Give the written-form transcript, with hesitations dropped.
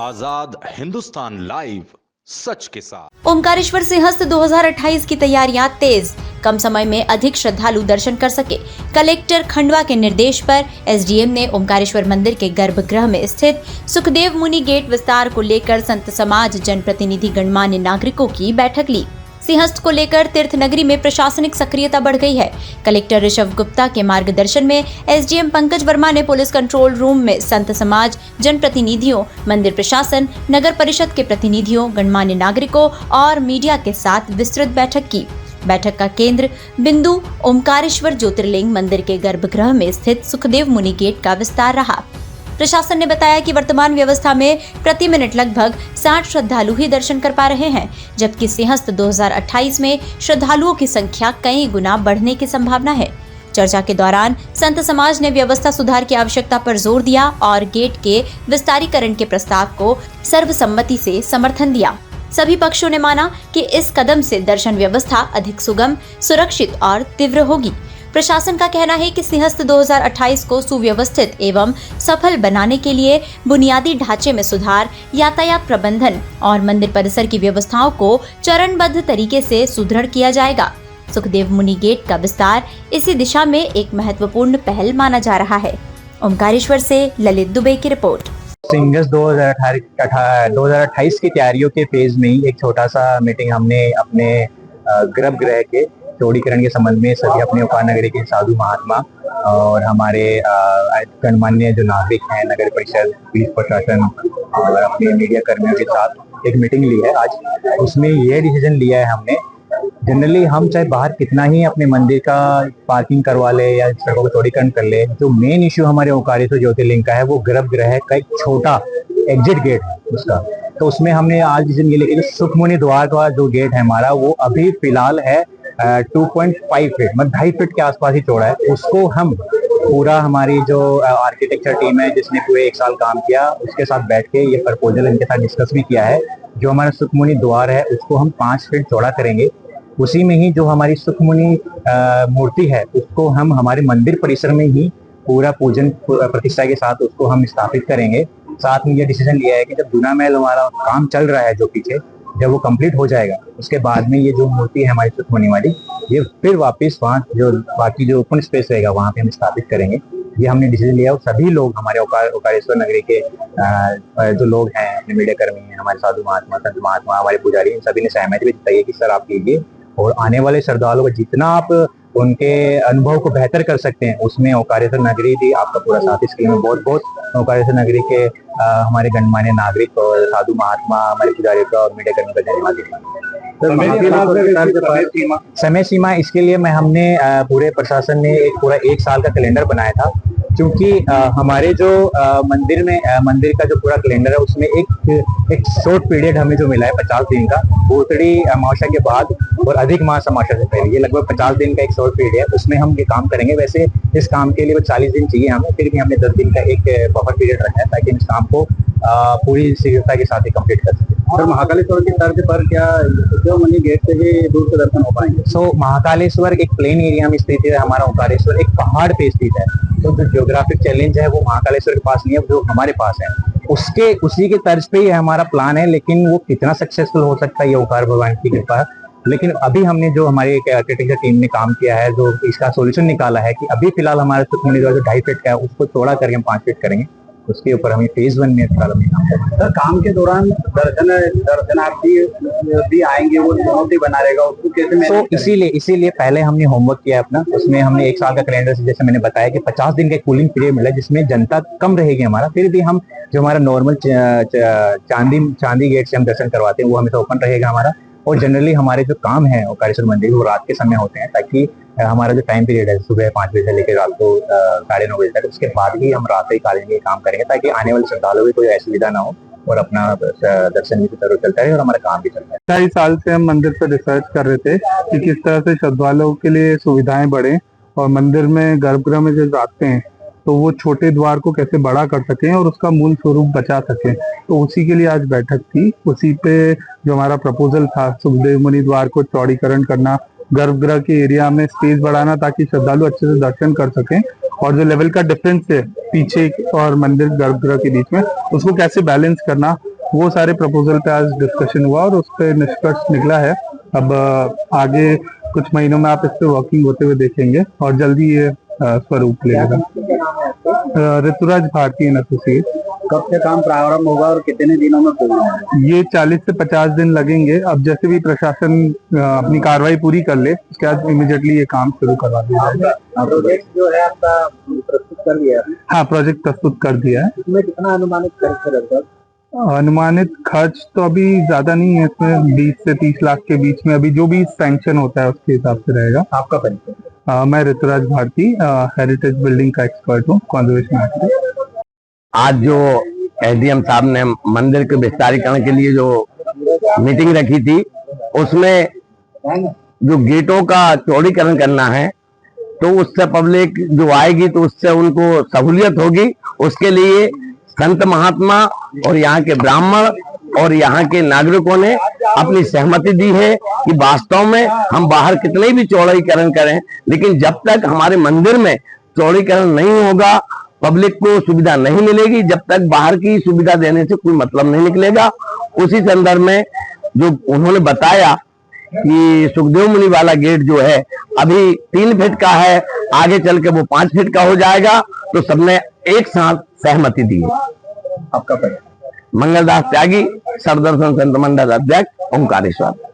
आजाद Hindustan live, सच के साथ। ओमकारेश्वर सिंहस्थ 2028 की तैयारियां तेज, कम समय में अधिक श्रद्धालु दर्शन कर सके। कलेक्टर खंडवा के निर्देश पर एसडीएम ने ओमकारेश्वर मंदिर के गर्भगृह में स्थित सुखदेव मुनि गेट विस्तार को लेकर संत समाज, जनप्रतिनिधि, गणमान्य नागरिकों की बैठक ली। सिंहस्थ को लेकर तीर्थ नगरी में प्रशासनिक सक्रियता बढ़ गई है। कलेक्टर ऋषभ गुप्ता के मार्गदर्शन में एसडीएम पंकज वर्मा ने पुलिस कंट्रोल रूम में संत समाज, जनप्रतिनिधियों, मंदिर प्रशासन, नगर परिषद के प्रतिनिधियों, गणमान्य नागरिकों और मीडिया के साथ विस्तृत बैठक की। बैठक का केंद्र बिंदु ओमकारेश्वर ज्योतिर्लिंग मंदिर के गर्भगृह में स्थित सुखदेव मुनि गेट का विस्तार रहा। प्रशासन ने बताया कि वर्तमान व्यवस्था में प्रति मिनट लगभग 60 श्रद्धालु ही दर्शन कर पा रहे हैं, जबकि सिंहस्थ 2028 में श्रद्धालुओं की संख्या कई गुना बढ़ने की संभावना है। चर्चा के दौरान संत समाज ने व्यवस्था सुधार की आवश्यकता पर जोर दिया और गेट के विस्तारीकरण के प्रस्ताव को सर्वसम्मति से समर्थन दिया। सभी पक्षों ने माना कि इस कदम से दर्शन व्यवस्था अधिक सुगम, सुरक्षित और तीव्र होगी। प्रशासन का कहना है कि सिंहस्थ 2028 को सुव्यवस्थित एवं सफल बनाने के लिए बुनियादी ढांचे में सुधार, यातायात प्रबंधन और मंदिर परिसर की व्यवस्थाओं को चरणबद्ध तरीके से सुदृढ़ किया जाएगा। सुखदेव मुनि गेट का विस्तार इसी दिशा में एक महत्वपूर्ण पहल माना जा रहा है। ओमकारेश्वर से ललित दुबे की रिपोर्ट। सिंहस्थ 2028 की तैयारियों के फेज में ही एक छोटा सा मीटिंग हमने अपने गर्भगृह के चौड़ीकरण के संबंध में सभी अपने ओकार नगरी के साधु महात्मा और हमारे गणमान्य जो नागरिक हैं, नगर परिषद, पुलिस प्रशासन और अपने मीडिया कर्मियों के साथ एक मीटिंग ली है आज। उसमें यह डिसीजन लिया है हमने, जनरली हम चाहे बाहर कितना ही अपने मंदिर का पार्किंग करवा ले या सड़कों का चौड़ीकरण कर ले, जो मेन इश्यू हमारे ओमकारेश्वर ज्योतिर्लिंग का है वो गर्भगृह का एक छोटा एग्जिट गेट है उसका। तो उसमें हमने आज डिसीजन ये लिया कि सुखमुनि द्वार का जो गेट है हमारा वो अभी फिलहाल है 2.5 फीट, मतलब 2.5 फीट के आसपास ही चौड़ा है। उसको हम पूरा हमारी जो आर्किटेक्चर टीम है जिसने पूरे 1 साल काम किया, उसके साथ बैठ के ये प्रपोजल इनके साथ डिस्कस भी किया है। जो हमारा सुखमुनि द्वार है उसको हम 5 फीट चौड़ा करेंगे। उसी में ही जो हमारी सुखमुनि मूर्ति है उसको हम हमारे मंदिर परिसर में ही पूरा पूजन प्रतिष्ठा के साथ उसको हम स्थापित करेंगे। साथ में ये डिसीजन लिया है कि जब दूना महल हमारा काम चल रहा है जो पीछे, जब वो कंप्लीट हो जाएगा उसके बाद में ये जो मूर्ति है हमारी सुखमुनि वाली, ये फिर वापस वहाँ जो बाकी जो ओपन स्पेस रहेगा वहाँ पे हम स्थापित करेंगे। ये हमने डिसीजन लिया और सभी लोग हमारे ओकारेश्वर नगरी के जो लोग हैं, अपने मीडिया कर्मी हैं, हमारे साधु महात्मा, संत महात्मा, हमारे पुजारी, इन सभी ने सहमति भी जताई है कि सर आप कीजिए और आने वाले श्रद्धालुओं को जितना आप उनके अनुभव को बेहतर कर सकते हैं उसमें ओकारेश्वर नगरी भी आपका पूरा साथ। इसके लिए मैं बहुत बहुत ओकारेश्वर नगरी के हमारे गणमान्य नागरिक और साधु महात्मा, हमारे पुजारी का और मीडिया कर्मी का धन्यवाद देता हूँ। समय सीमा इसके लिए हमने पूरे प्रशासन ने एक पूरा 1 साल का कैलेंडर बनाया था, क्योंकि हमारे जो मंदिर का जो पूरा कैलेंडर है उसमें एक शॉर्ट पीरियड हमें जो मिला है 50 दिन का, भूतड़ी अमावस्या के बाद और अधिक मास अमावस्या से पहले, ये लगभग 50 दिन का एक शॉर्ट पीरियड है। उसमें हम ये काम करेंगे। वैसे इस काम के लिए 40 दिन चाहिए हमें, फिर भी हमने 10 दिन का एक बफर पीरियड रखा है ताकि इस काम को पूरी शीघ्रता के साथ ही कंप्लीट कर सके। सर, महाकालेश्वर की तर्ज पर क्या जो मनी गेट से ही दूर से दर्शन हो पाएंगे? महाकालेश्वर एक प्लेन एरिया में स्थित है, हमारा ओमकारेश्वर एक पहाड़ पे स्थित है। तो जो ज्योग्राफिक चैलेंज है वो महाकालेश्वर के पास नहीं है, जो हमारे पास है उसी के तर्ज पे ही हमारा प्लान है। लेकिन वो कितना सक्सेसफुल हो सकता है ये ओंकार भगवान की कृपा। लेकिन अभी हमने जो हमारी आर्किटेक्चर टीम ने काम किया है, जो इसका सोल्यूशन निकाला है कि अभी फिलहाल हमारा सुखमुनि द्वार जो 2.5 फीट का है उसको चौड़ा करके हम 5 फीट करेंगे। उसके ऊपर हमें फेज 1 में काम करना है। काम के दौरान दर्शनार्थी भी आएंगे, वो चुनौती बना रहेगा, उसको कैसे इसीलिए पहले हमने होमवर्क किया अपना। उसमें हमने 1 साल का कैलेंडर से, जैसे मैंने बताया कि 50 दिन का कूलिंग पीरियड मिला जिसमें जनता कम रहेगी हमारा, फिर भी हम जो हमारा नॉर्मल चांदी गेट से हम दर्शन करवाते हैं वो हमेशा ओपन रहेगा हमारा। और जनरली हमारे जो काम है ओकारेश्वर मंदिर वो रात के समय होते हैं, ताकि हमारा जो टाइम पीरियड है सुबह 5 बजे से लेकर रात को 9:30 बजे तक, उसके बाद ही हम रात ही कालीन में काम करेंगे ताकि आने वाले श्रद्धालुओं की कोई असुविधा ना हो और अपना दर्शन भी चलता रहे और हमारा काम भी चलता है। 2.5 साल से हम मंदिर पर रिसर्च कर रहे थे कि किस तरह से श्रद्धालुओं के लिए सुविधाएं बढ़े और मंदिर में गर्भगृह में जो जाते हैं तो वो छोटे द्वार को कैसे बड़ा कर सकें और उसका मूल स्वरूप बचा सकें। तो उसी के लिए आज बैठक थी। उसी पे जो हमारा प्रपोजल था, सुखदेव मुनि द्वार को चौड़ीकरण करना, गर्भगृह के एरिया में स्पेस बढ़ाना ताकि श्रद्धालु अच्छे से दर्शन कर सकें, और जो लेवल का डिफरेंस है पीछे और मंदिर गर्भगृह के बीच में उसको कैसे बैलेंस करना वो सारे प्रपोजल पे आज डिस्कशन हुआ और उस पर निष्कर्ष निकला है। अब आगे कुछ महीनों में आप इस पे वर्किंग होते हुए देखेंगे और जल्दी ये स्वरूप लेगा। Rituraj Bharti and associate. कब से काम प्रारंभ होगा और कितने दिनों में पूरा होगा? ये 40 से 50 दिन लगेंगे। अब जैसे भी प्रशासन अपनी कार्रवाई पूरी कर ले उसके बाद इमीडिएटली ये काम शुरू करवा दिया जाएगा। प्रोजेक्ट जो है आपका प्रस्तुत कर दिया है? हाँ, प्रोजेक्ट प्रस्तुत कर दिया है। इसमें कितना अनुमानित खर्च रहेगा? अनुमानित खर्च तो अभी ज्यादा नहीं है, इसमें 20 से 30 लाख के बीच में अभी जो भी सैंक्शन होता है उसके हिसाब से रहेगा। आपका परिचय? मैं ऋतुराज भारती हेरिटेज बिल्डिंग का एक्सपर्ट हूँ, कंजर्वेशन आर्किटेक्ट। आज जो एसडीएम साहब ने मंदिर के विस्तारीकरण के लिए जो मीटिंग रखी थी उसमें जो गेटों का चौड़ीकरण करना है तो उससे पब्लिक जो आएगी तो उससे उनको सहूलियत होगी। उसके लिए संत महात्मा और यहाँ के ब्राह्मण और यहाँ के नागरिकों ने अपनी सहमति दी है कि वास्तव में हम बाहर कितने भी चौड़ीकरण करें लेकिन जब तक हमारे मंदिर में चौड़ीकरण नहीं होगा पब्लिक को सुविधा नहीं मिलेगी, जब तक बाहर की सुविधा देने से कोई मतलब नहीं निकलेगा। उसी संदर्भ में जो उन्होंने बताया कि सुखदेव मुनि वाला गेट जो है अभी 3 फीट का है, आगे चल के वो 5 फीट का हो जाएगा, तो सबने एक साथ सहमति दी है। आपका परिचय? मंगलदास त्यागी, सरदर्शन संत मंडल अध्यक्ष, ओंकारेश्वर।